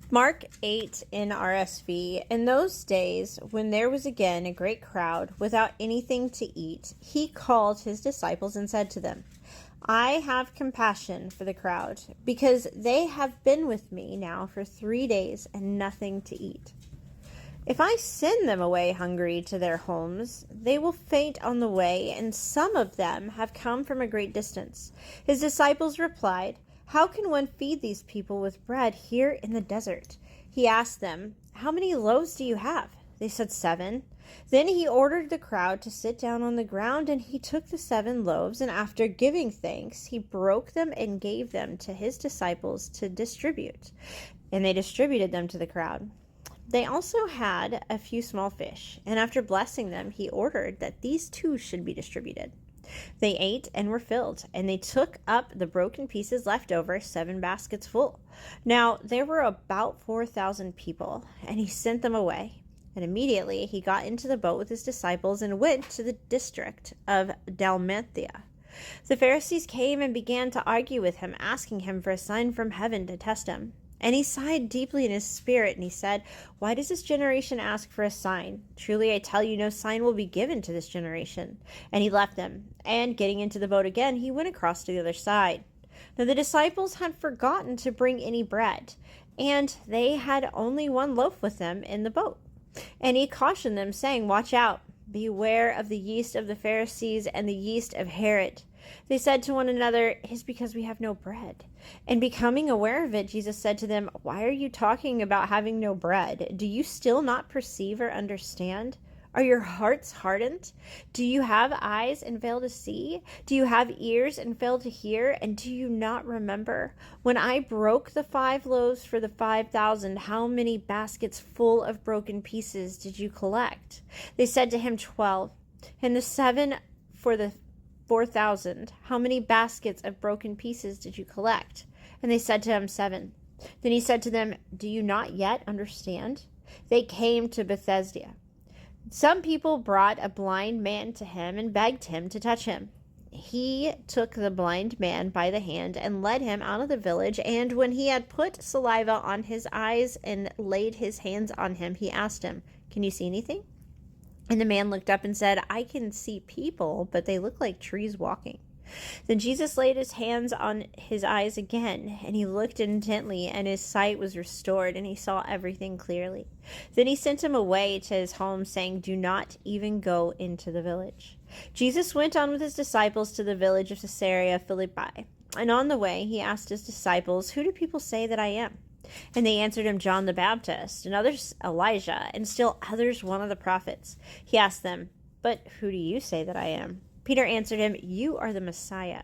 Mark 8 NRSV. In those days, when there was again a great crowd without anything to eat, he called his disciples and said to them, I have compassion for the crowd, because they have been with me now for 3 days and nothing to eat. If I send them away hungry to their homes, they will faint on the way, and some of them have come from a great distance. His disciples replied, How can one feed these people with bread here in the desert? He asked them, How many loaves do you have? They said 7. Then he ordered the crowd to sit down on the ground, and he took the 7 loaves, and after giving thanks, he broke them and gave them to his disciples to distribute. And they distributed them to the crowd. They also had a few small fish, and after blessing them, he ordered that these too should be distributed. They ate and were filled, and they took up the broken pieces left over, 7 baskets full. Now there were about 4,000 people, and he sent them away. And immediately he got into the boat with his disciples and went to the district of Dalmatia. The Pharisees came and began to argue with him, asking him for a sign from heaven to test him. And he sighed deeply in his spirit, and he said, Why does this generation ask for a sign? Truly I tell you, no sign will be given to this generation. And he left them, and getting into the boat again, he went across to the other side. Now the disciples had forgotten to bring any bread, and they had only 1 loaf with them in the boat. And he cautioned them, saying, Watch out, beware of the yeast of the Pharisees and the yeast of Herod. They said to one another, It is because we have no bread. And becoming aware of it, Jesus said to them, Why are you talking about having no bread? Do you still not perceive or understand? Are your hearts hardened? Do you have eyes and fail to see? Do you have ears and fail to hear? And do you not remember? When I broke the 5 loaves for the 5,000, how many baskets full of broken pieces did you collect? They said to him, 12. And the 7 for the 4,000, how many baskets of broken pieces did you collect? And they said to him, 7. Then he said to them, Do you not yet understand? They came to Bethesda. Some people brought a blind man to him and begged him to touch him. He took the blind man by the hand and led him out of the village, and when he had put saliva on his eyes and laid his hands on him, he asked him, Can you see anything? And the man looked up and said, I can see people, but they look like trees walking. Then Jesus laid his hands on his eyes again, and he looked intently, and his sight was restored, and he saw everything clearly. Then he sent him away to his home, saying, Do not even go into the village. Jesus went on with his disciples to the village of Caesarea Philippi. And on the way, he asked his disciples, Who do people say that I am? And they answered him, John the Baptist, and others Elijah, and still others one of the prophets. He asked them, But who do you say that I am? Peter answered him, You are the Messiah.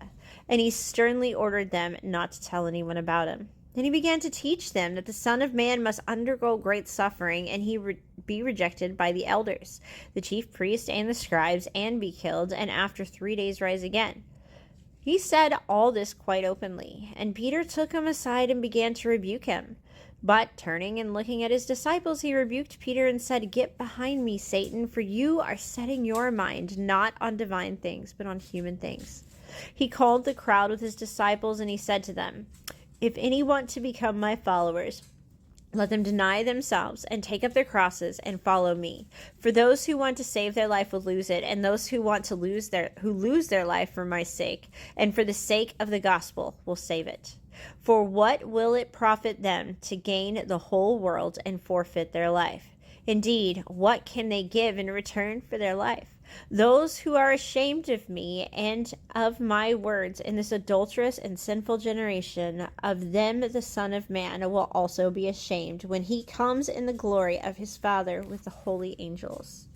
And he sternly ordered them not to tell anyone about him. Then he began to teach them that the Son of Man must undergo great suffering, and be rejected by the elders, the chief priests, and the scribes, and be killed, and after 3 days rise again. He said all this quite openly, and Peter took him aside and began to rebuke him. But turning and looking at his disciples, he rebuked Peter and said, Get behind me, Satan, for you are setting your mind not on divine things, but on human things. He called the crowd with his disciples, and he said to them, If any want to become my followers, let them deny themselves and take up their crosses and follow me. For those who want to save their life will lose it, and those who lose their life for my sake and for the sake of the gospel will save it. For what will it profit them to gain the whole world and forfeit their life? Indeed, what can they give in return for their life? Those who are ashamed of me and of my words in this adulterous and sinful generation, of them the Son of Man will also be ashamed when he comes in the glory of his Father with the holy angels.